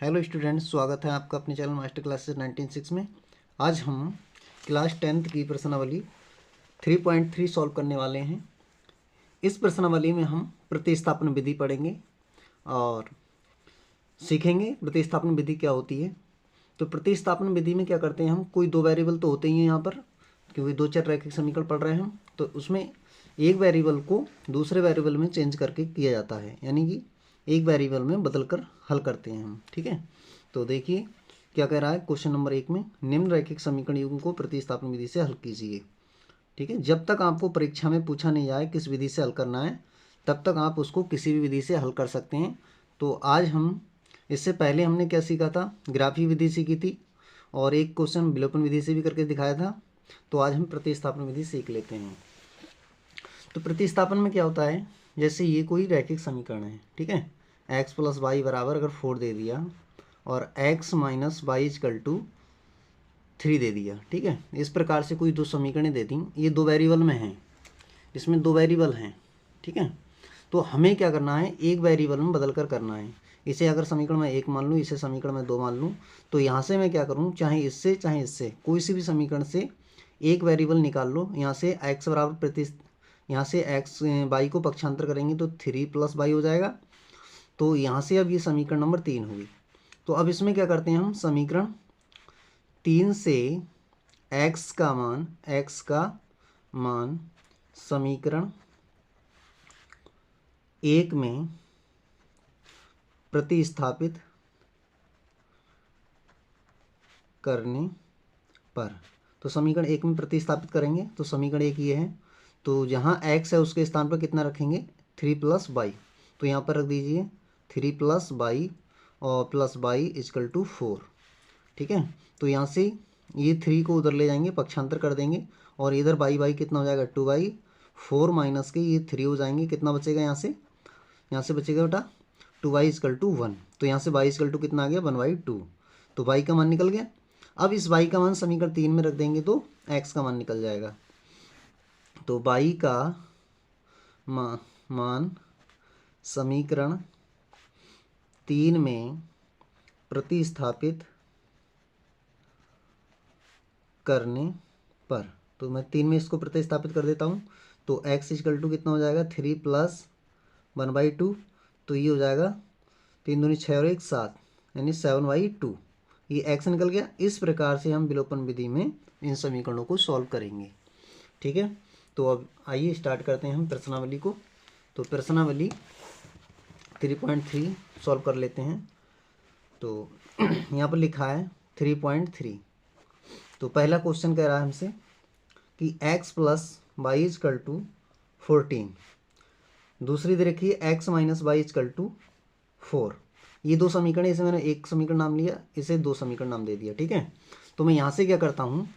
Hello students, स्वागत है आपका अपने चैनल मास्टर क्लासेस 19/6 में। आज हम क्लास 10th की प्रश्नावली 3.3 सॉल्व करने वाले हैं। इस प्रश्नावली में हम प्रतिस्थापन विधि पढ़ेंगे और सीखेंगे प्रतिस्थापन विधि क्या होती है। तो प्रतिस्थापन विधि में क्या करते हैं हम, कोई दो वेरिएबल तो होते ही हैं यहाँ पर, क्योंकि दो चर रैखिक समीकरण पढ़ रहे हैं हम, तो उसमें एक वेरिएबल को दूसरे वेरिएबल में चेंज करके किया जाता है, यानी कि एक वेरिएबल में बदल कर हल करते हैं हम। ठीक है, तो देखिए क्या कह रहा है क्वेश्चन नंबर 1 में, निम्न रैखिक समीकरण युग्म को प्रतिस्थापन विधि से हल कीजिए। ठीक है, जब तक आपको परीक्षा में पूछा नहीं जाए किस विधि से हल करना है, तब तक आप उसको किसी भी विधि से हल कर सकते हैं। तो आज हम, इससे पहले हमने क्या सीखा था, ग्राफी विधि सीखी थी और एक क्वेश्चन विलोपन विधि से भी करके दिखाया था। तो आज हम प्रतिस्थापन विधि सीख लेते हैं। तो प्रतिस्थापन में क्या होता है, जैसे ये कोई रैखिक समीकरण है, ठीक है, x + y बराबर अगर 4 दे दिया और x - y = 3 दे दिया, ठीक है, इस प्रकार से कोई दो समीकरणें दे दी, ये दो वेरिएबल में हैं, इसमें दो वेरिएबल हैं, ठीक है। तो हमें क्या करना है, एक वेरिएबल में बदल कर करना है। इसे अगर समीकरण में 1 मान लूँ, इसे समीकरण में 2 मान लूँ, तो यहाँ से मैं क्या करूँ, चाहे इससे कोई सी भी समीकरण से एक वेरिएबल निकाल लो। यहाँ से x बराबर यहाँ से y को पक्षांतर करेंगे तो 3 + y हो जाएगा। तो यहाँ से अब ये समीकरण नंबर 3 होगी। तो अब इसमें क्या करते हैं हम, समीकरण 3 से x का मान समीकरण 1 में प्रतिस्थापित करने पर, तो समीकरण 1 में प्रतिस्थापित करेंगे तो समीकरण 1 ये है, तो जहाँ x है उसके स्थान पर कितना रखेंगे, 3 + y, तो यहाँ पर रख दीजिए 3 + y और +y = 4। ठीक है, तो यहाँ से ये 3 को उधर ले जाएंगे, पक्षांतर कर देंगे और इधर y कितना हो जाएगा, 2y, 4 माइनस के ये 3 हो जाएंगे, कितना बचेगा यहाँ से बचेगा बेटा 2y = 1। तो यहाँ से y = कितना आ गया, 1/2, तो y का मान निकल गया। अब इस y का मान समीकरण 3 में रख देंगे तो x का मान निकल जाएगा। तो y का मान समीकरण 3 में प्रतिस्थापित करने पर, तो मैं 3 में इसको प्रतिस्थापित कर देता हूँ, तो x = कितना हो जाएगा, 3 + 1/2, तो ये हो जाएगा 3 दूनी 6 और 1 7, यानी 7/2, ये x निकल गया। इस प्रकार से हम विलोपन विधि में इन समीकरणों को सॉल्व करेंगे। ठीक है, तो अब आइए स्टार्ट करते हैं हम प्रश्नावली को। तो प्रश्नावली 3.3 सॉल्व कर लेते हैं। तो यहाँ पर लिखा है 3.3। तो पहला क्वेश्चन कह रहा है हमसे कि x + y = 14, दूसरी दे रखी है x - y = 4। ये दो समीकरण, इसे मैंने एक समीकरण नाम लिया, इसे दो समीकरण नाम दे दिया। ठीक है, तो मैं यहाँ से क्या करता हूँ,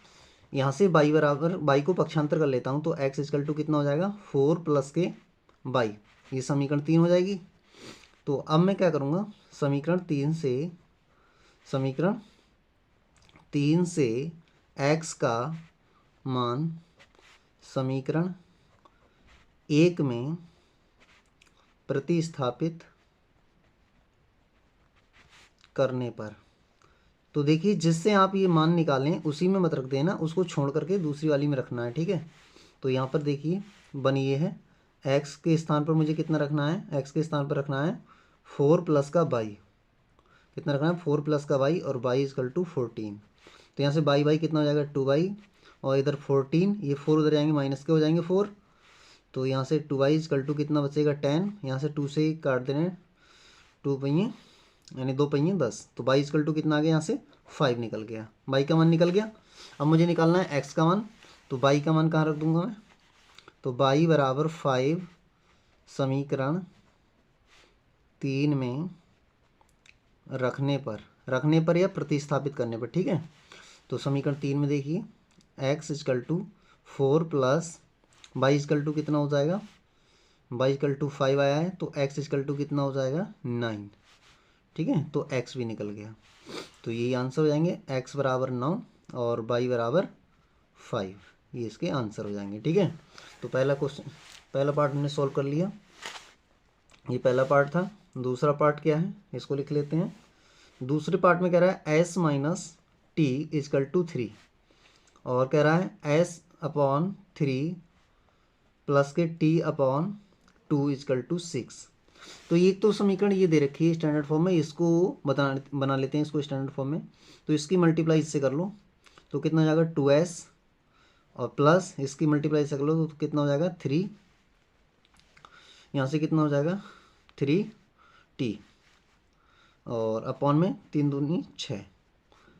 यहाँ से y को पक्षांतर कर लेता हूँ, तो x = कितना हो जाएगा, 4 + के y, ये समीकरण 3 हो जाएगी। तो अब मैं क्या करूँगा, समीकरण 3 से x का मान समीकरण 1 में प्रतिस्थापित करने पर, तो देखिए जिससे आप ये मान निकालें उसी में मत रख देना, उसको छोड़ करके दूसरी वाली में रखना है। ठीक है, तो यहाँ पर देखिए बन ये है, x के स्थान पर मुझे कितना रखना है, x के स्थान पर रखना है 4 + का y, कितना रखना है, 4 + का y और y = 14। तो यहाँ से y कितना हो जाएगा, 2y, और इधर 14, ये 4 उधर जाएंगे, माइनस के हो जाएंगे 4, तो यहाँ से 2y = कितना बचेगा, 10, यहाँ से 2 से काट देना, 2 पहिए यानी 2 पहिए 10, तो y = कितना आ गया, यहाँ से 5 निकल गया, y का मान निकल गया। अब मुझे निकालना है x का मान, तो y का मान कहाँ रख दूंगा मैं, तो y = 5 समीकरण 3 में रखने पर या प्रतिस्थापित करने पर। ठीक है, तो समीकरण 3 में देखिए x = 4 + y = कितना हो जाएगा, y = 5 आया है, तो x = कितना हो जाएगा, 9। ठीक है, तो x भी निकल गया, तो यही आंसर हो जाएंगे, x = 9 और y = 5, ये इसके आंसर हो जाएंगे। ठीक है, तो पहला पार्ट हमने सॉल्व कर लिया, ये पहला पार्ट था। दूसरा पार्ट क्या है, इसको लिख लेते हैं। दूसरे पार्ट में कह रहा है S minus T equal to 3, और कह रहा है एस अपॉन 3 प्लस के टी अपॉन 2 इजकल टू 6। तो ये तो समीकरण ये दे रखी है स्टैंडर्ड फॉर्म में, इसको बना लेते हैं इसको स्टैंडर्ड फॉर्म में। तो इसकी मल्टीप्लाई इससे कर लो तो कितना हो जाएगा 2s, और प्लस इसकी मल्टीप्लाई से कर लो तो कितना हो जाएगा 3, यहाँ से कितना हो जाएगा 3t, और अपॉन में 3 दूनी 6,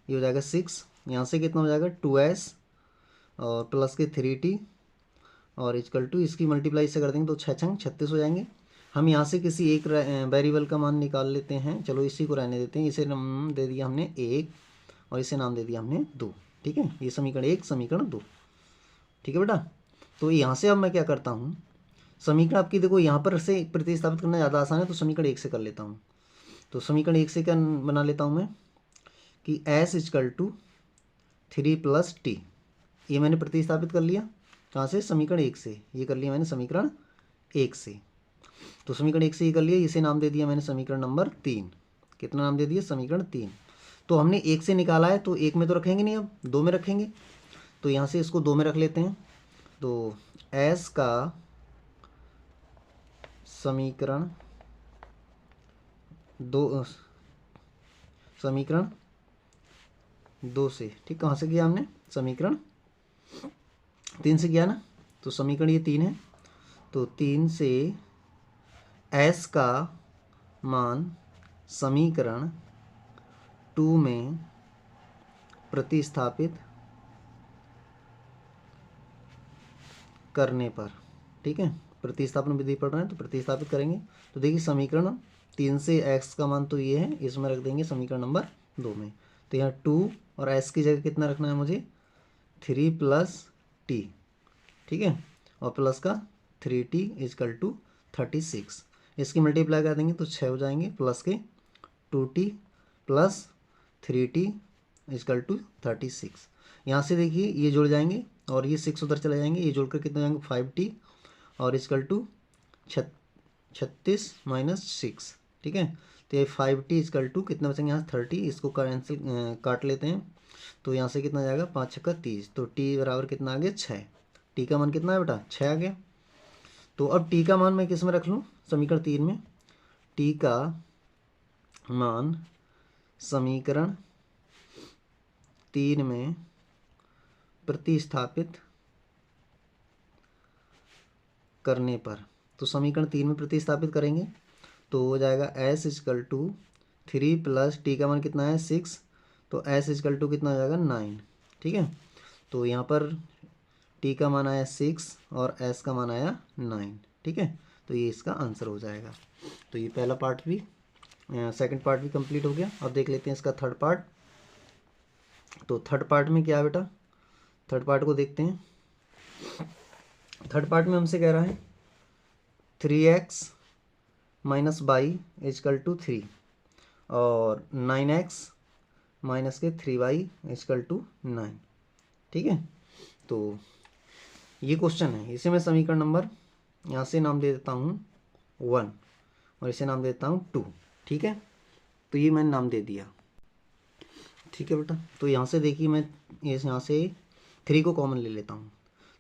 ये हो जाएगा 6। यहाँ से कितना हो जाएगा 2s और प्लस के 3t, और इक्वल टू इसकी मल्टीप्लाई से कर देंगे तो 6 छंग 36 हो जाएंगे। हम यहाँ से किसी एक वेरिएबल का मान निकाल लेते हैं, चलो इसी को रहने देते हैं। इसे नाम दे दिया हमने 1 और इसे नाम दे दिया हमने 2, ठीक है। ये समीकरण 1 समीकरण 2, ठीक है बेटा। तो यहाँ से अब मैं क्या करता हूँ, समीकरण आपकी देखो यहाँ पर से प्रतिस्थापित करना ज़्यादा आसान है, तो समीकरण 1 से कर लेता हूँ। तो समीकरण 1 से क्या बना लेता हूँ मैं कि s equal to 3 plus T, ये मैंने प्रतिस्थापित कर लिया कहाँ से, समीकरण 1 से। ये कर लिया मैंने समीकरण 1 से। तो समीकरण 1 से ये कर लिया, इसे नाम दे दिया मैंने समीकरण नंबर 3। कितना नाम दे दिया, समीकरण 3। तो हमने 1 से निकाला है तो 1 में तो रखेंगे नहीं, अब 2 में रखेंगे। तो यहाँ से इसको 2 में रख लेते हैं। तो s का समीकरण 2 से, ठीक। कहाँ से किया हमने, समीकरण 3 से किया ना। तो समीकरण ये 3 है, तो 3 से s का मान समीकरण 2 में प्रतिस्थापित करने पर, ठीक है। प्रतिस्थापन विधि पढ़ रहे हैं तो प्रतिस्थापित करेंगे। तो देखिए समीकरण 3 से x का मान तो ये है, इसमें रख देंगे समीकरण नंबर 2 में। तो यहाँ 2 और s की जगह कितना रखना है मुझे, 3 प्लस t, ठीक है, और प्लस का 3t इजकल टू 36। इसकी मल्टीप्लाई कर देंगे तो 6 हो जाएंगे, प्लस के 2t plus 3t is equal to 36। यहाँ से देखिए ये जुड़ जाएंगे और ये 6 उधर चले जाएंगे, ये जोड़कर कितना जाएंगे 5t और इजकल टू 36 माइनस 6, ठीक है। तो ये 5t इजकल टू कितना बचेंगे यहाँ 30, इसको कैंसिल काट लेते हैं। तो यहाँ से कितना जाएगा 5 छक्का 30, तो t बराबर कितना आ गया 6। t का मान कितना है बेटा 6 आ गया। तो अब t का मान मैं किस में रख लूँ, समीकरण 3 में। t का मान समीकरण 3 में प्रतिस्थापित करने पर, तो समीकरण 3 में प्रतिस्थापित करेंगे तो हो जाएगा s equal to 3 plus T का मान कितना है 6, तो s इजकल टू कितना हो जाएगा 9, ठीक है। तो यहाँ पर t का मान आया 6 और s का मान आया 9, ठीक है। तो ये इसका आंसर हो जाएगा। तो ये पहला पार्ट भी, सेकंड पार्ट भी कंप्लीट हो गया। अब देख लेते हैं इसका थर्ड पार्ट। तो थर्ड पार्ट में क्या है बेटा, थर्ड पार्ट को देखते हैं। थर्ड पार्ट में हमसे कह रहा है 3x minus by is equal to 3 और 9x माइनस के 3y इजकल टू 9, ठीक है। तो ये क्वेश्चन है, इसे मैं समीकरण नंबर यहाँ से नाम दे देता हूँ 1 और इसे नाम दे देता हूँ 2, ठीक है। तो ये मैंने नाम दे दिया, ठीक है बेटा। तो यहाँ से देखिए मैं यहाँ से 3 को कॉमन ले लेता हूँ,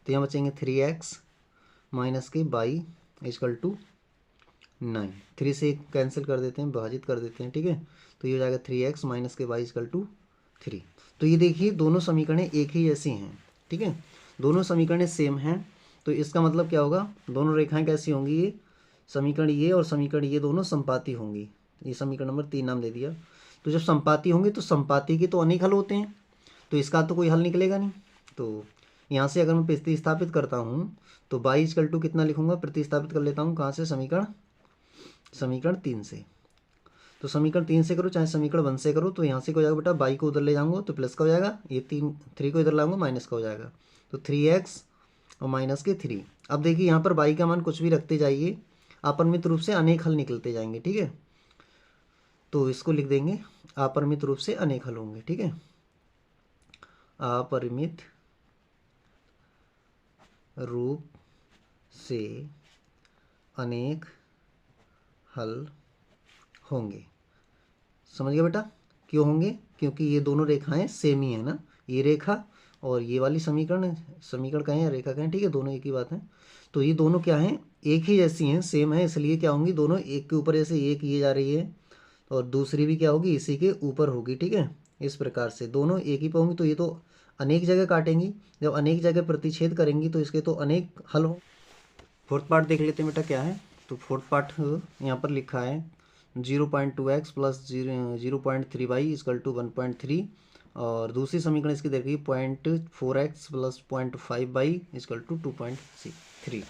तो यहाँ बचेंगे 3x माइनस के बाई इजकल टू 9, 3 से कैंसिल कर देते हैं, विभाजित कर देते हैं, ठीक है। तो ये हो जाएगा 3x माइनस के बाई इजकल टू 3। तो ये देखिए दोनों समीकरणें एक ही जैसी हैं, ठीक है, दोनों समीकरणें सेम हैं। तो इसका मतलब क्या होगा, दोनों रेखाएं कैसी होंगी, ये समीकरण ये और समीकरण ये दोनों संपाती होंगी। ये समीकरण नंबर 3 नाम दे दिया। तो जब संपाती होंगे तो संपाती के तो अनेक हल होते हैं, तो इसका तो कोई हल निकलेगा नहीं। तो यहाँ से अगर मैं प्रतिस्थापित करता हूँ तो बाई इजकल टू कितना लिखूंगा, प्रतिस्थापित कर लेता हूँ कहाँ से, समीकरण 3 से। तो समीकरण 3 से करो चाहे समीकरण 1 से करो, तो यहाँ से क्या हो जाएगा बेटा, बाई को उधर ले जाऊंगा तो प्लस का हो जाएगा, ये 3 को इधर लाऊंगा माइनस का हो जाएगा। तो 3x और माइनस के 3। अब देखिए यहाँ पर बाई का मान कुछ भी रखते जाइए, अपरिमित रूप से अनेक हल निकलते जाएंगे, ठीक है। तो इसको लिख देंगे अपरिमित रूप से अनेक हल होंगे, ठीक है, अपरिमित रूप से अनेक हल होंगे। समझ गया बेटा। क्यों होंगे? क्योंकि ये दोनों रेखाएं सेम ही है ना, ये रेखा और ये वाली समीकरण कहें या रेखा कहें, ठीक है, दोनों एक ही बात है। तो ये दोनों क्या हैं? एक ही जैसी हैं, सेम है, इसलिए क्या होंगी? दोनों एक के ऊपर जैसे एक ये जा रही है और दूसरी भी क्या होगी? इसी के ऊपर होगी, ठीक है। इस प्रकार से दोनों एक ही पे होंगी, तो ये तो अनेक जगह काटेंगी। जब अनेक जगह प्रतिच्छेद करेंगी तो इसके तो अनेक हल हो। फोर्थ पार्ट देख लेते हैं बेटा क्या है। तो फोर्थ पार्ट यहाँ पर लिखा है 0.2x plus 0.3y is equal to 1.3, और दूसरी समीकरण इसकी देखिए 0.4x plus 0.5y is equal to 2.3।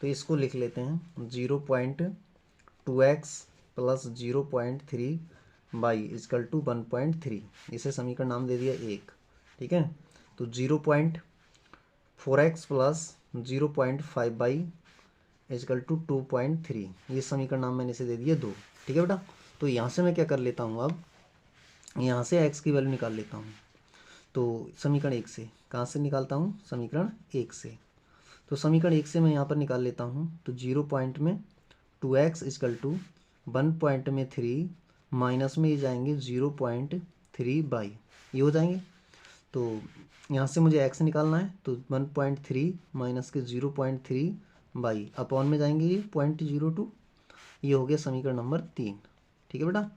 तो इसको लिख लेते हैं 0.2x plus 0.3y is equal to 1.3। इसे समीकरण नाम दे दिया 1, ठीक है। तो 0.4x plus 0.5y is equal to 2.3, ये समीकरण नाम मैंने इसे दे दिया 2, ठीक है बेटा। तो यहाँ से मैं क्या कर लेता हूँ, अब यहाँ से x की वैल्यू निकाल लेता हूँ। तो समीकरण 1 से कहाँ से निकालता हूँ? समीकरण 1 से। तो समीकरण 1 से मैं यहाँ पर निकाल लेता हूँ। तो 0 पॉइंट में 2x इजकल टू 1 पॉइंट में 3 माइनस में ये जाएंगे 0.3y, ये हो जाएंगे। तो यहाँ से मुझे x निकालना है, तो 1.3 माइनस के 0.3y अपॉन में जाएंगे ये 0.02, ये हो गया समीकरण नंबर 3, ठीक है बेटा।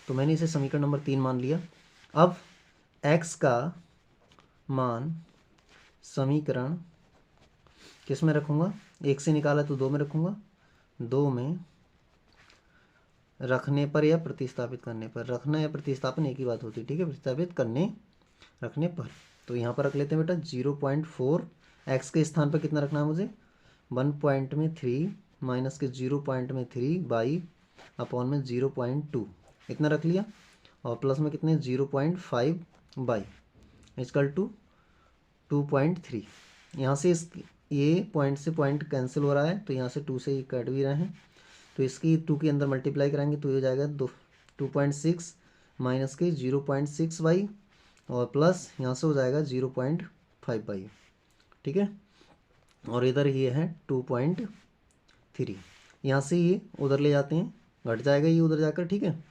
तो मैंने इसे समीकरण नंबर 3 मान लिया। अब x का मान समीकरण किस में रखूँगा? 1 से निकाला तो 2 में रखूँगा, 2 में रखने पर या प्रतिस्थापित करने पर, रखना या प्रतिस्थापन एक ही बात होती है, ठीक है, प्रतिस्थापित करने रखने पर। तो यहाँ पर रख लेते हैं बेटा 0.4, x के स्थान पर कितना रखना है मुझे? 1.3 माइनस के 0.3 अपॉन में 0.2, इतना रख लिया, और प्लस में कितने 0.5 इजकल टू 2.3। यहाँ से इस ये पॉइंट से पॉइंट कैंसिल हो रहा है, तो यहाँ से 2 से ये कट भी रहे हैं, तो इसकी 2 के अंदर मल्टीप्लाई कराएंगे तो ये हो जाएगा 2.6 माइनस के 0.6y और प्लस यहाँ से हो जाएगा 0.5y, ठीक है। और इधर ये है 2.3, यहाँ से ये उधर ले जाते हैं, घट जाएगा ये उधर जाकर, ठीक है।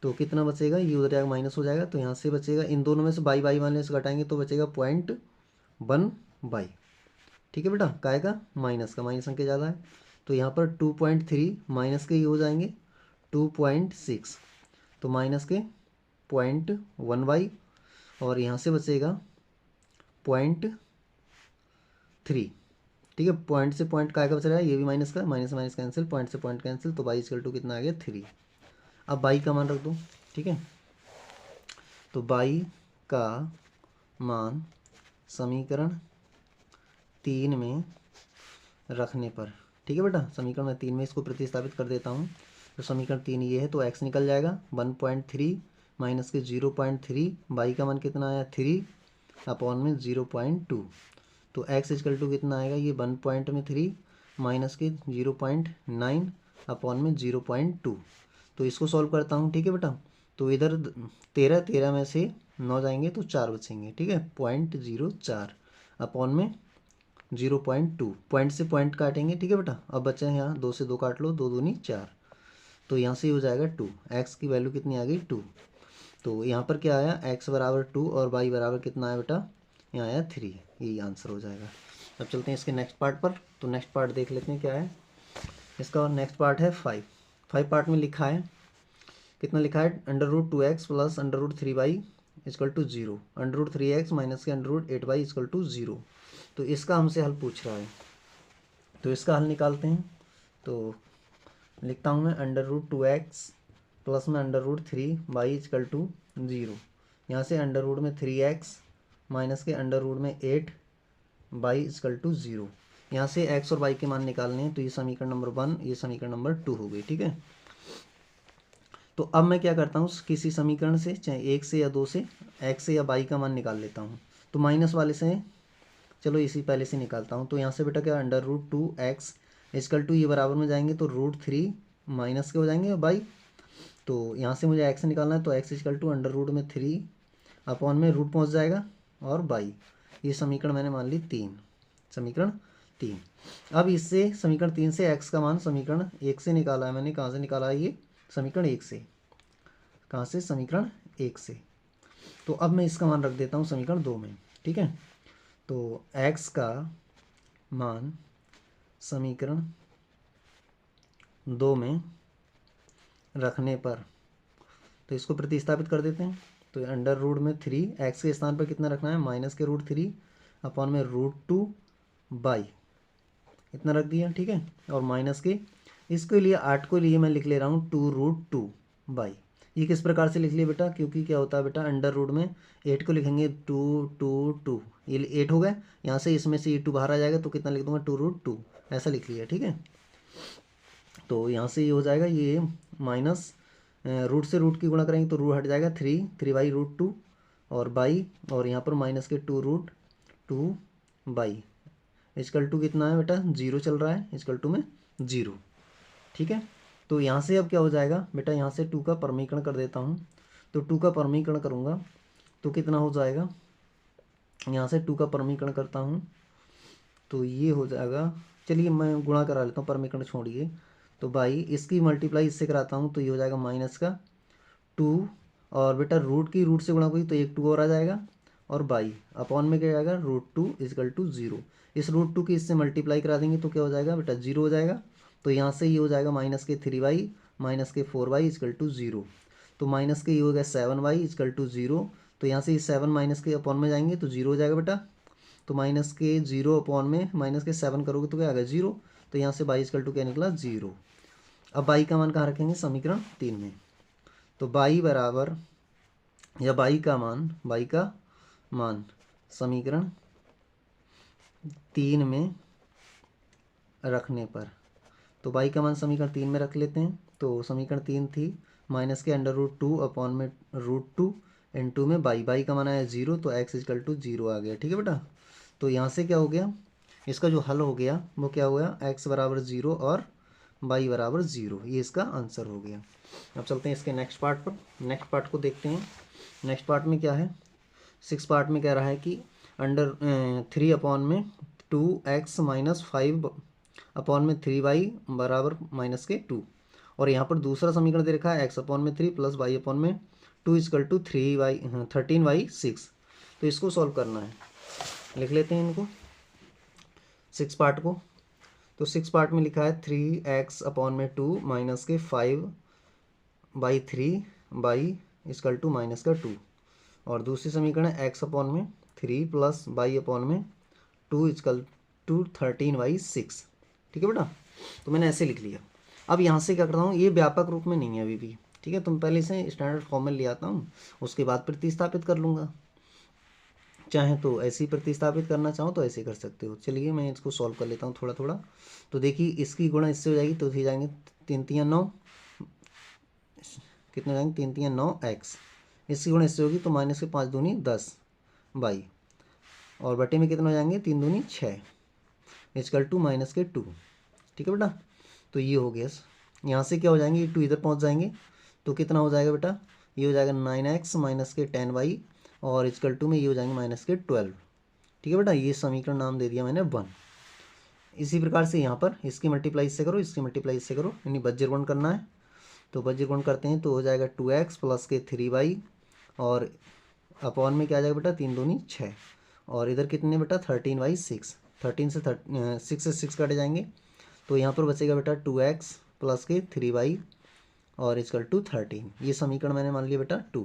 तो कितना बचेगा? ये उधर जाएगा माइनस हो जाएगा, तो यहाँ से बचेगा, इन दोनों में से बाई वाले से घटाएंगे तो बचेगा 0.1y, ठीक है बेटा। काय का? माइनस का, माइनस अंक ज़्यादा है, तो यहाँ पर 2.3 माइनस के ये हो जाएंगे 2.6, तो माइनस के 0.1y, और यहाँ से बचेगा 0.3, ठीक है। पॉइंट से पॉइंट काय का बच रहा है? ये भी माइनस का, माइनस माइनस कैंसिल, पॉइंट से पॉइंट कैंसिल, तो y इक्वल टू कितना आ गया? 3। अब y का मान रख दो, ठीक है। तो y का मान समीकरण 3 में रखने पर, ठीक है बेटा, समीकरण में 3 में इसको प्रतिस्थापित कर देता हूँ। तो समीकरण 3 ये है, तो x निकल जाएगा 1.3 माइनस के 0.3, y का मान कितना आया? 3 अपॉन में 0.2, तो x इक्वल टू कितना आएगा? ये 1.3 माइनस के 0.9 अपॉन में 0.2। तो इसको सॉल्व करता हूँ, ठीक है बेटा। तो इधर 13 में से 9 जाएंगे तो 4 बचेंगे, ठीक है, 0.04 अपॉन में 0.2, पॉइंट से पॉइंट काटेंगे, ठीक है बेटा। अब बचे हैं यहाँ 2 से 2 काट लो, 2 दूनी 4, तो यहाँ से हो जाएगा 2, x की वैल्यू कितनी आ गई? 2। तो यहाँ पर क्या आया? x बराबर 2 और y बराबर कितना आया बेटा? यहाँ आया 3, यही आंसर हो जाएगा। अब चलते हैं इसके नेक्स्ट पार्ट पर। तो नेक्स्ट पार्ट देख लेते हैं क्या है इसका। नेक्स्ट पार्ट है 5 पार्ट में लिखा है, कितना लिखा है? √2x plus √3y is equal to 0, √3x minus के √8y इजकल टू 0। तो इसका हमसे हल पूछ रहा है, तो इसका हल निकालते हैं। तो लिखता हूँ मैं √2x प्लस में √3y इजकल टू 0, यहाँ से अंडर में 3x माइनस के अंडर में 8y इजकल टू 0। यहाँ से x और y के मान निकालने हैं, तो ये समीकरण नंबर 1, ये समीकरण नंबर 2 हो गई, ठीक है। तो अब मैं क्या करता हूँ, किसी समीकरण से चाहे 1 से या 2 से x से या y का मान निकाल लेता हूँ। तो माइनस वाले से चलो इसी पहले से निकालता हूँ। तो यहाँ से बेटा क्या, √2x इजकल टू ये बराबर में जाएंगे तो √3 माइनस के हो जाएंगे बाई। तो यहाँ से मुझे x निकालना है, तो x इजकल टू अंडर में 3 अपॉन में रूट पहुँच जाएगा और बाई। ये समीकरण मैंने मान ली 3, समीकरण 3। अब इससे समीकरण 3 से x का मान समीकरण 1 से निकाला है मैंने। कहाँ से निकाला है? ये समीकरण 1 से। कहाँ से? समीकरण 1 से। तो अब मैं इसका मान रख देता हूँ समीकरण 2 में, ठीक है। तो x का मान समीकरण 2 में रखने पर, तो इसको प्रतिस्थापित कर देते हैं। तो अंडर रूट में 3, x के स्थान पर कितना रखना है, माइनस के रूट 3 अपॉन में √2 बाई इतना रख दिया, ठीक है। और माइनस के इसके लिए 8 को लिए मैं लिख ले रहा हूँ 2√2 बाई। ये किस प्रकार से लिख लिया बेटा, क्योंकि क्या होता है बेटा, अंडर रूट में 8 को लिखेंगे 2, ये 8 हो गए, यहाँ से इसमें से ये 2 बाहर आ जाएगा तो कितना लिख दूंगा 2√2, ऐसा लिख लिया, ठीक है। तो यहाँ से ये हो जाएगा, ये माइनस रूट से रूट की गुणा करेंगे तो रूट हट जाएगा 3/√2 और बाई, और यहाँ पर माइनस के 2√2 बाई इजकल टू कितना है बेटा, 0 चल रहा है, इजकल टू में 0, ठीक है। तो यहाँ से अब क्या हो जाएगा बेटा, यहाँ से 2 का परमीकरण कर देता हूँ। तो 2 का परमीकरण करूँगा तो कितना हो जाएगा, यहाँ से 2 का परमीकरण करता हूँ तो ये हो जाएगा, चलिए मैं गुणा करा लेता हूँ, परमीकरण छोड़िए। तो बाई इसकी मल्टीप्लाई इससे कराता हूँ तो ये हो जाएगा माइनस का 2, और बेटा रूट की रूट से गुणा हुई तो एक 2 और आ जाएगा, और बाई अपॉन में क्या जाएगा √2 इजकल टू 0। इस √2 की इससे मल्टीप्लाई करा देंगे तो क्या हो जाएगा बेटा, 0 हो जाएगा। तो यहाँ से ये हो जाएगा माइनस के 3y माइनस के 4y इजकल टू 0। तो माइनस के ये हो गया 7y इजकल टू 0। तो यहाँ से ये 7 माइनस के अपॉन में जाएंगे तो 0 हो जाएगा बेटा। तो माइनस के 0 अपॉन में माइनस के 7 करोगे तो क्या आएगा 0। तो यहाँ से बाई इजकल टू क्या निकला 0। अब बाई का मान कहाँ रखेंगे, समीकरण 3 में। तो बाई बराबर, या बाई का मान समीकरण 3 में रखने पर, तो बाई का मान समीकरण 3 में रख लेते हैं। तो समीकरण 3 थी माइनस के √2 अपॉन में √2 × में बाई का मान आया 0, तो x इजकल टू 0 आ गया, ठीक है बेटा। तो यहाँ से क्या हो गया, इसका जो हल हो गया वो क्या हो गया, x बराबर 0 और y बराबर 0, ये इसका आंसर हो गया। अब चलते हैं इसके नेक्स्ट पार्ट पर, नेक्स्ट पार्ट को देखते हैं। नेक्स्ट पार्ट में क्या है, 6 पार्ट में कह रहा है कि अंडर 3 अपॉन में 2x माइनस 5 अपॉन में 3y बराबर माइनस के 2, और यहाँ पर दूसरा समीकरण दे रखा है x अपॉन में 3 प्लस y अपॉन में 2 इजकल टू 13y6। तो इसको सॉल्व करना है, लिख लेते हैं इनको 6 पार्ट को। तो 6 पार्ट में लिखा है 3x अपॉन में 2 माइनस के 5/3 बाई इजकल टू माइनस का 2, और दूसरी समीकरण है x अपॉन में 3 प्लस y अपॉन में 2 इजकल टू 13y6, ठीक है बेटा। तो मैंने ऐसे लिख लिया। अब यहाँ से क्या करता हूँ, ये व्यापक रूप में नहीं है अभी भी, ठीक है। तुम पहले इसे स्टैंडर्ड फॉर्म में ले आता हूँ, उसके बाद प्रतिस्थापित कर लूँगा। चाहे तो ऐसे ही प्रतिस्थापित करना चाहो तो ऐसे कर सकते हो। चलिए मैं इसको सॉल्व कर लेता हूँ थोड़ा थोड़ा। तो देखिए इसकी गुणा इससे हो जाएगी तो फिर जाएंगे 3 3 9, कितने जाएंगे 3 3 9x, इसकी गुणा इससे होगी तो माइनस के 5 दूनी 10 बाई, और बटे में कितना हो जाएंगे 3 दूनी 6 इजकल टू माइनस के 2, ठीक है बेटा। तो ये हो गया, यहाँ से क्या हो जाएंगे, ये 2 इधर पहुँच जाएंगे तो कितना हो जाएगा बेटा, ये हो जाएगा 9x माइनस के 10y, और इजकल टू में ये हो जाएंगे माइनस के 12, ठीक है बेटा। ये समीकरण नाम दे दिया मैंने 1। इसी प्रकार से यहाँ पर इसकी मल्टीप्लाई इससे करो, इसकी मल्टीप्लाई इससे करो, यानी बज्र गुण करना है। तो बज्र गुण करते हैं तो हो जाएगा 2x प्लस के 3y, और अपॉन में क्या आ जाएगा बेटा 3 दूनी 6, और इधर कितने बेटा 13y6, 13 से 6 से 6 काटे जाएंगे तो यहाँ पर बचेगा बेटा 2x प्लस के 3y और इजकल टू 13। ये समीकरण मैंने मान लिया बेटा 2,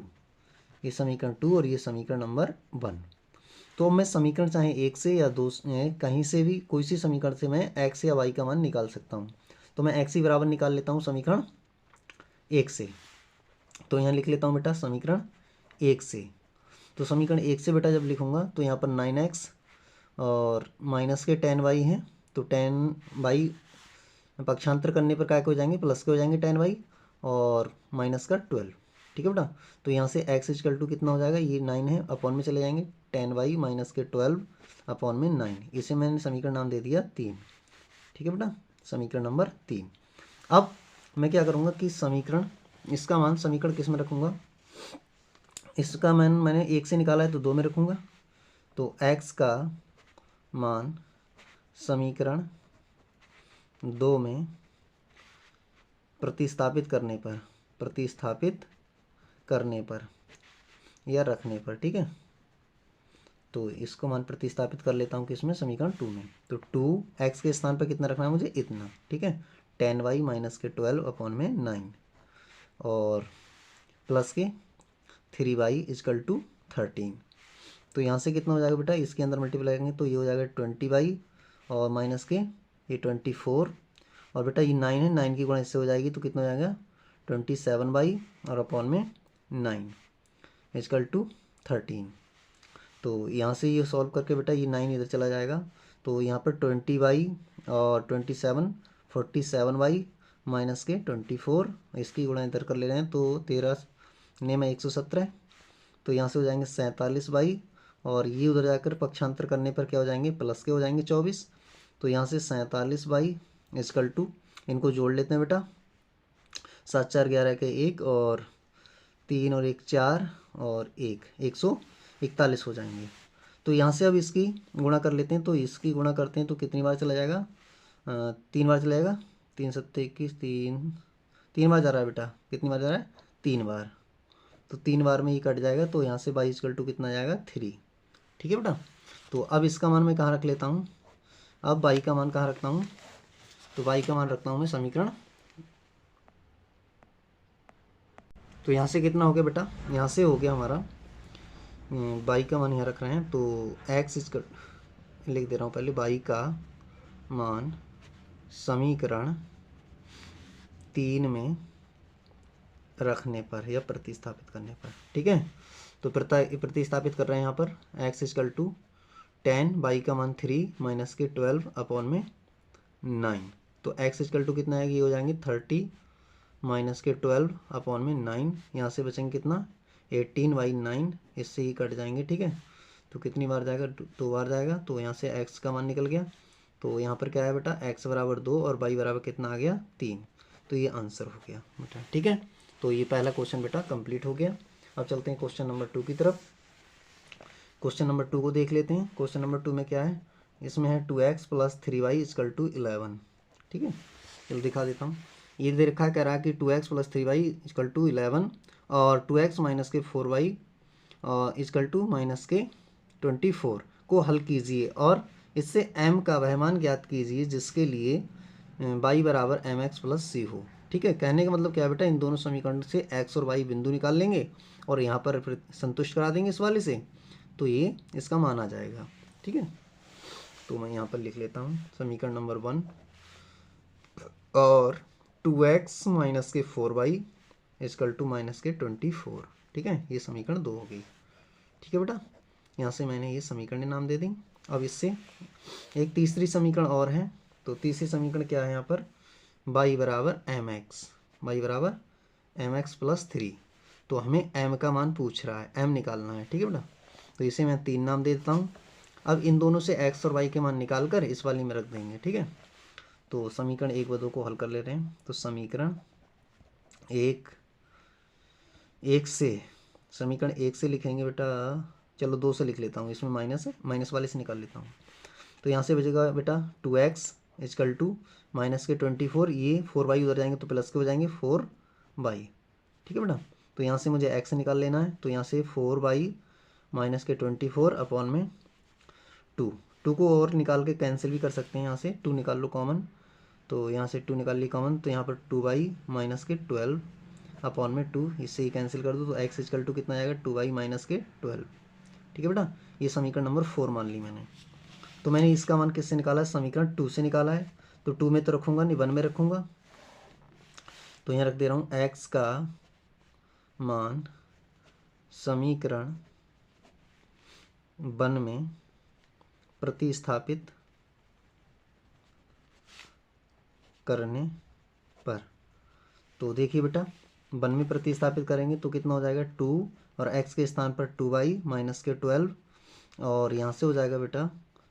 ये समीकरण 2 और ये समीकरण नंबर 1। तो मैं समीकरण चाहे 1 से या 2 कहीं से भी कोई सी समीकरण से मैं x या y का मान निकाल सकता हूँ। तो मैं x ही बराबर निकाल लेता हूँ समीकरण 1 से। तो यहाँ लिख लेता हूँ बेटा समीकरण 1 से। तो समीकरण 1 से बेटा जब लिखूँगा तो यहाँ पर 9x और माइनस के 10y है, तो 10y पक्षांतर करने पर क्या हो जाएंगे, प्लस के हो जाएंगे 10y, और माइनस का 12, ठीक है बेटा। तो यहाँ से x इजकल टू कितना हो जाएगा, ये 9 है, अपॉन में चले जाएंगे 10y माइनस के 12 अपॉन में 9, इसे मैंने समीकरण नाम दे दिया 3, ठीक है बेटा, समीकरण नंबर 3। अब मैं क्या करूँगा कि समीकरण, इसका मान समीकरण किस में रखूँगा, इसका मान मैंने 1 से निकाला है तो 2 में रखूँगा। तो x का मान समीकरण 2 में प्रतिस्थापित करने पर या रखने पर, ठीक है। तो इसको मान प्रतिस्थापित कर लेता हूँ किसमें, समीकरण 2 में। तो 2x के स्थान पर कितना रखना है मुझे, इतना, ठीक है। 10y माइनस के 12 अपॉन में 9 और प्लस के 3y इजकल टू 13। तो यहाँ से कितना हो जाएगा बेटा, इसके अंदर मल्टीप्लाई करेंगे तो ये हो जाएगा 20y और माइनस के ये 24 और बेटा ये 9 है, 9 की गुणा इससे हो जाएगी तो कितना हो जाएगा 27y और अपॉन में 9 इजकल टू 13। तो यहाँ से ये सॉल्व करके बेटा ये 9 इधर चला जाएगा तो यहाँ पर 20y और 27 47y माइनस के 24 इसकी गुणा इधर कर ले रहे हैं तो 13 ने में 117 तो यहाँ से हो जाएंगे 47y और ये उधर जाकर पक्षांतर करने पर क्या हो जाएंगे, प्लस के हो जाएंगे 24। तो यहाँ से 47y इजकल टू, इनको जोड़ लेते हैं बेटा, 7 4 11 के 1 और 3 और 1 4 और 1 141 हो जाएंगे। तो यहाँ से अब इसकी गुणा कर लेते हैं तो इसकी गुणा करते हैं तो कितनी बार चला जाएगा, 3 बार चला जाएगा, 3 7 21 3 बार जा रहा है बेटा, कितनी बार जा रहा है 3 बार। तो 3 बार में ये कट जाएगा तो यहाँ से y इजकल टू कितना जाएगा 3, ठीक है बेटा। तो अब इसका मान मैं कहाँ रख लेता हूँ, अब y का मान कहाँ रखता हूँ, तो y का मान रखता हूँ मैं समीकरण। तो यहाँ से कितना हो गया बेटा, यहाँ से हो गया हमारा y का मान यहाँ रख रहे हैं तो x इजकल, लिख दे रहा हूँ पहले, y का मान समीकरण 3 में रखने पर या प्रतिस्थापित करने पर, ठीक है। तो प्रतिस्थापित कर रहे हैं यहाँ पर x इजकल टू 10, y का मान 3 माइनस के 12 अपॉन में 9। तो x इजकल टू कितना है, ये हो जाएंगे 30 माइनस के 12 अपॉन में 9, यहाँ से बचेंगे कितना 18/9, इससे ही कट जाएंगे, ठीक है। तो कितनी बार जाएगा, 2 बार जाएगा तो यहाँ से x का मान निकल गया। तो यहाँ पर क्या है बेटा, x बराबर 2 और y बराबर कितना आ गया 3। तो ये आंसर हो गया बेटा, ठीक है। तो ये पहला क्वेश्चन बेटा कंप्लीट हो गया। अब चलते हैं क्वेश्चन नंबर 2 की तरफ। क्वेश्चन नंबर 2 को देख लेते हैं। क्वेश्चन नंबर 2 में क्या है, इसमें है 2x plus 3y is equal to 11, ठीक है। चलो दिखा देता हूँ। ये दे रखा कह रहा है कि 2x plus 3y is equal to 11 और 2x माइनस के 4y इजकल टू माइनस के 24 को हल कीजिए और इससे m का वह मान ज्ञात कीजिए जिसके लिए y बराबर mx प्लस सी हो, ठीक है। कहने का मतलब क्या है बेटा, इन दोनों समीकरण से x और y बिंदु निकाल लेंगे और यहाँ पर फिर संतुष्ट करा देंगे इस वाले से, तो ये इसका मान आ जाएगा, ठीक है। तो मैं यहाँ पर लिख लेता हूँ समीकरण नंबर 1 और 2x माइनस के 4y इजकल टू माइनस के 24, ठीक है। ये समीकरण 2 हो गई, ठीक है बेटा। यहाँ से मैंने ये समीकरण नाम दे दी। अब इससे एक तीसरी समीकरण और है, तो तीसरी समीकरण क्या है यहाँ पर, y बराबर mx प्लस 3। तो हमें m का मान पूछ रहा है, m निकालना है, ठीक है बेटा। तो इसे मैं 3 नाम दे देता हूँ। अब इन दोनों से x और y के मान निकाल कर इस वाली में रख देंगे, ठीक है। तो समीकरण 1 व 2 को हल कर ले रहे हैं। तो समीकरण 1 से लिखेंगे बेटा, चलो 2 से लिख लेता हूँ, इसमें माइनस है, माइनस वाले से निकाल लेता हूँ। तो यहाँ से बचेगा बेटा 2x इजकल टू माइनस के 24, ये 4y उधर जाएंगे तो प्लस के हो जाएंगे 4y, ठीक है बेटा। तो यहाँ से मुझे x निकाल लेना है, तो यहाँ से 4y माइनस के 24 अपॉन में 2 को और निकाल के कैंसिल भी कर सकते हैं, यहाँ से 2 निकाल लो कॉमन, तो यहाँ से 2 निकाल ली कॉमन, तो यहाँ पर 2y माइनस के 12 अपॉन में 2, इससे ही कैंसिल कर दो तो x इजकल टू कितना आएगा 2y माइनस के 12, ठीक है बेटा। ये समीकरण नंबर 4 मान ली मैंने। तो मैंने इसका मान किससे निकाला है, समीकरण 2 से निकाला है। तो 2 में तो रखूँगा नहीं, 1 में रखूँगा। तो यहाँ रख दे रहा हूँ x का मान समीकरण 1 में प्रतिस्थापित करने पर, तो देखिए बेटा 1 में प्रतिस्थापित करेंगे तो कितना हो जाएगा 2 और x के स्थान पर 2y माइनस के 12 और यहाँ से हो जाएगा बेटा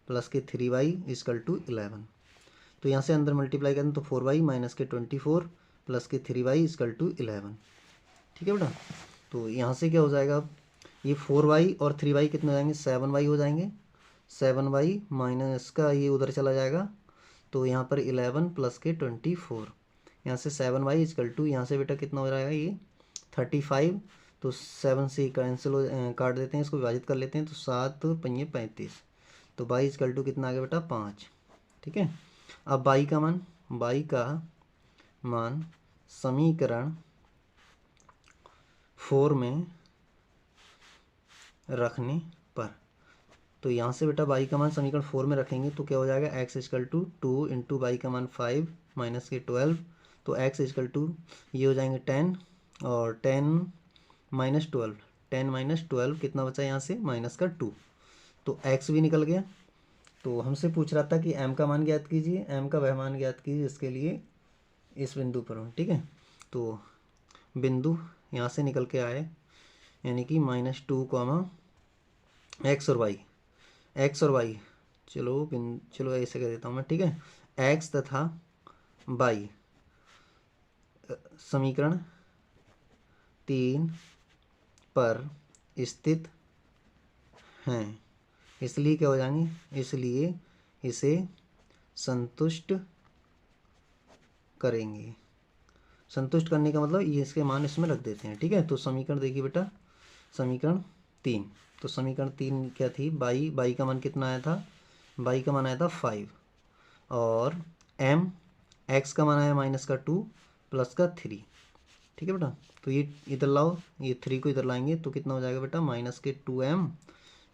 प्लस के 3y इजकल टू 11। तो यहाँ से अंदर मल्टीप्लाई करें तो 4y माइनस के 24 प्लस के 3y इजकल टू 11, ठीक है बेटा। तो यहाँ से क्या हो जाएगा, ये 4y और 3y कितने हो जाएंगे 7y हो जाएंगे, 7y माइनस का ये उधर चला जाएगा तो यहाँ पर 11 प्लस के 24, यहाँ से 7y इजकल टू यहाँ से बेटा कितना हो जाएगा ये 35, तो 7 से कैंसिल काट देते हैं, इसको विभाजित कर लेते हैं, तो 7 पंजे 35, तो y इक्वल टू कितना आ गया बेटा 5। ठीक है, अब y का मान समीकरण 4 में रखने पर, तो यहाँ से बेटा y का मान समीकरण 4 में रखेंगे तो क्या हो जाएगा, x equal to 2 into y का मान 5 माइनस के 12, तो x इक्वल टू ये हो जाएंगे 10 और 10 माइनस 12, 10 माइनस 12 कितना बचा यहाँ से माइनस का 2, तो x भी निकल गया। तो हमसे पूछ रहा था कि m का मान ज्ञात कीजिए, m का वह मान ज्ञात कीजिए इसके लिए इस बिंदु पर हो। ठीक है, तो बिंदु यहाँ से निकल के आए, यानी कि -2, x और y, x और y, चलो ऐसे कर देता हूँ मैं। ठीक है, x तथा y समीकरण 3 पर स्थित हैं, इसलिए क्या हो जाएंगे, इसलिए इसे संतुष्ट करेंगे। संतुष्ट करने का मतलब ये इसके मान इसमें रख देते हैं। ठीक है, तो समीकरण देखिए बेटा, समीकरण 3, तो समीकरण 3 क्या थी, बाई का मान कितना आया था, बाई का मान आया था 5 और m x का मान आया -2 प्लस का 3। ठीक है बेटा, तो ये इधर लाओ, ये 3 को इधर लाएंगे तो कितना हो जाएगा बेटा -2m,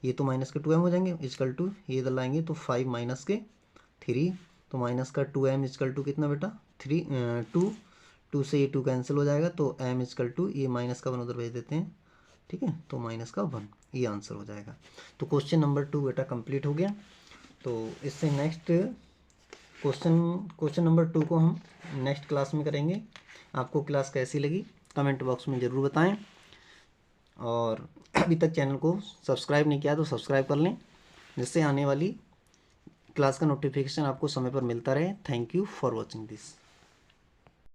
ये तो -2m हो जाएंगे, इक्वल टू ये इधर लाएंगे तो 5 -3, तो -2m इक्वल टू कितना बेटा 2, 2 से ये 2 कैंसिल हो जाएगा, तो m इक्वल टू ये माइनस का 1 उधर भेज देते हैं। ठीक है, तो -1 ये आंसर हो जाएगा। तो क्वेश्चन नंबर 2 बेटा कंप्लीट हो गया। तो इससे नेक्स्ट क्वेश्चन नंबर 2 को हम नेक्स्ट क्लास में करेंगे। आपको क्लास कैसी लगी कमेंट बॉक्स में ज़रूर बताएं, और अभी तक चैनल को सब्सक्राइब नहीं किया तो सब्सक्राइब कर लें, जिससे आने वाली क्लास का नोटिफिकेशन आपको समय पर मिलता रहे। Thank you for watching this.